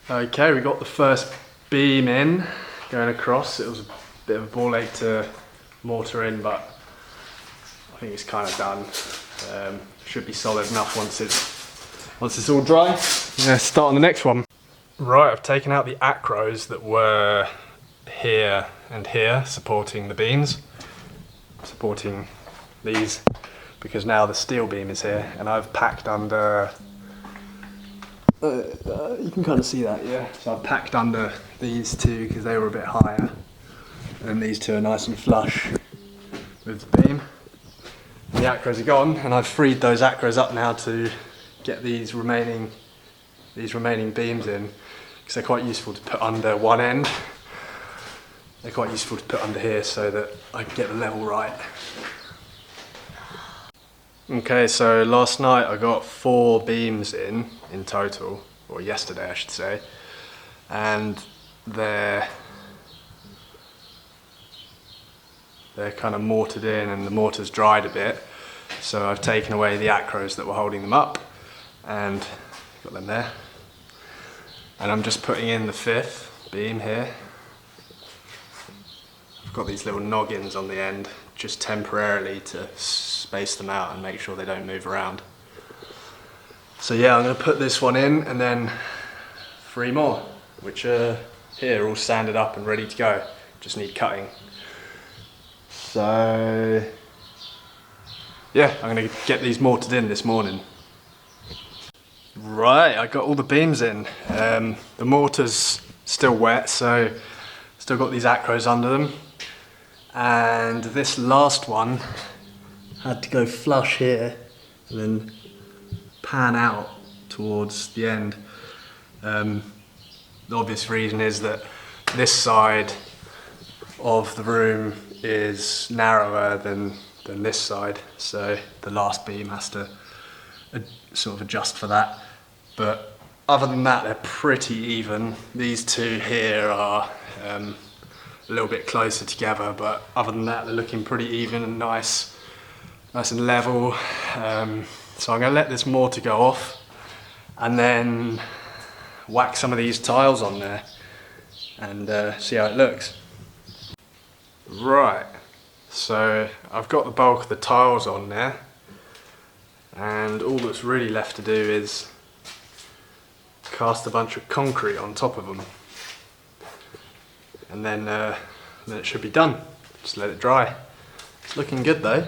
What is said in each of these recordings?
Okay, we got the first beam in, going across. It was a bit of a ball ache to mortar in, but I think it's kind of done. Should be solid enough once it's all dry. Yeah, start on the next one. Right, I've taken out the acros that were here and here, supporting the beams, supporting these, because now the steel beam is here, and I've packed under. You can kind of see that, yeah. So I've packed under these two because they were a bit higher, and these two are nice and flush with the beam. And the acros are gone, and I've freed those acros up now to get these remaining beams in, because they're quite useful to put under one end. They're quite useful to put under here so that I can get the level right. Okay, so last night I got 4 beams in total, or yesterday I should say, and they're kind of mortared in and the mortar's dried a bit, so I've taken away the acros that were holding them up and got them there, and I'm just putting in the 5th beam here. I've got these little noggins on the end just temporarily to space them out and make sure they don't move around. So yeah, I'm going to put this one in and then 3 more, which are here all sanded up and ready to go, just need cutting. So yeah, I'm going to get these mortared in this morning. Right, I got all the beams in. The mortar's still wet, so still got these acros under them. And this last one had to go flush here and then pan out towards the end. The obvious reason is that this side of the room is narrower than this side, so the last beam has to sort of adjust for that. But other than that, they're pretty even. These two here are a little bit closer together, but other than that, they're looking pretty even and nice and level. So I'm going to let this mortar go off and then whack some of these tiles on there and see how it looks. Right, so I've got the bulk of the tiles on there, and all that's really left to do is cast a bunch of concrete on top of them, and then it should be done. Just let it dry. It's looking good though.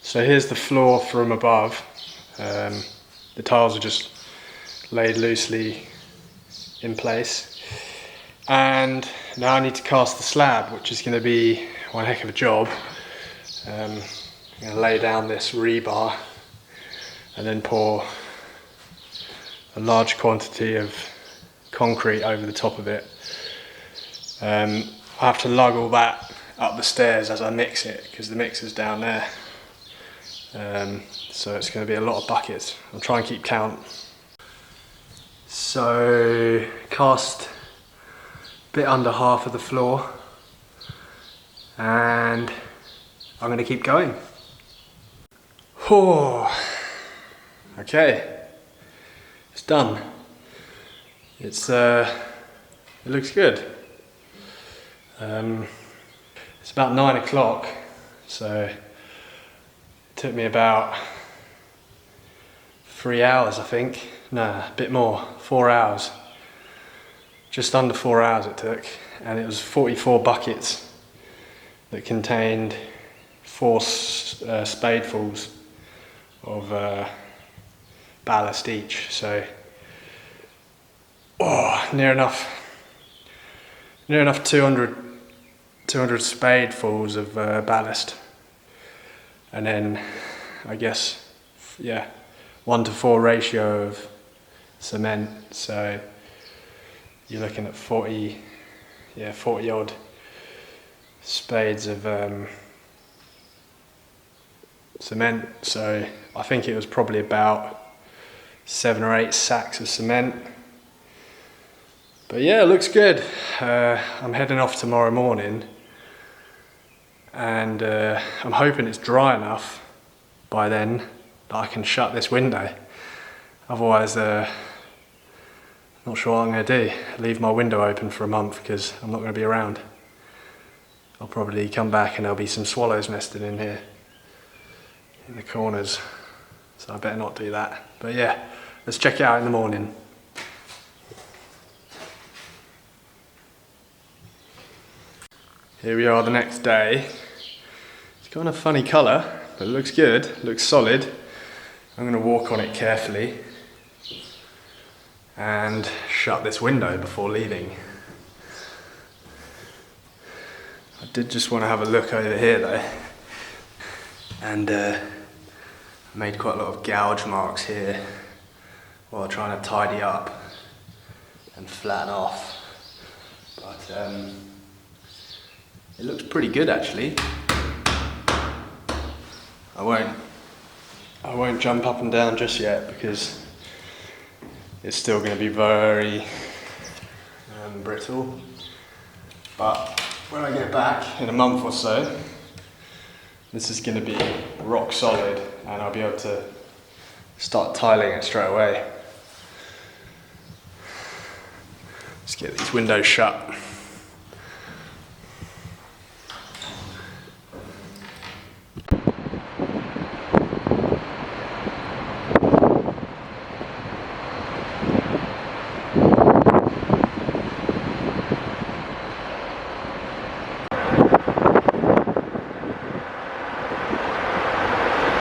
So here's the floor from above. The tiles are just laid loosely in place, and now I need to cast the slab, which is going to be one heck of a job. I'm going to lay down this rebar and then pour a large quantity of concrete over the top of it. I have to lug all that up the stairs as I mix it, because the mixer's down there. So it's going to be a lot of buckets. I'll try and keep count. So cast a bit under half of the floor, and I'm going to keep going. Oh, okay, it's done. It looks good. It's about 9 o'clock, so it took me about 3 hours, I think. No, a bit more, 4 hours. Just under 4 hours it took, and it was 44 buckets that contained 4 spadefuls of ballast each. So, near enough 200 spadefuls of ballast, and then I guess 1:4 ratio of cement. So you're looking at 40 odd spades of cement. So I think it was probably about 7 or 8 sacks of cement. But yeah, it looks good. I'm heading off tomorrow morning, and I'm hoping it's dry enough by then that I can shut this window. Otherwise, not sure what I'm going to do. Leave my window open for a month because I'm not going to be around. I'll probably come back and there'll be some swallows nested in here, in the corners. So I better not do that. But yeah, let's check it out in the morning. Here we are the next day. It's got a funny colour, but it looks good, looks solid. I'm going to walk on it carefully and shut this window before leaving. I did just want to have a look over here though, and I made quite a lot of gouge marks here while trying to tidy up and flatten off, but it looks pretty good actually. I won't jump up and down just yet because it's still going to be very brittle, but when I get back in a month or so, this is going to be rock solid and I'll be able to start tiling it straight away. Let's get these windows shut.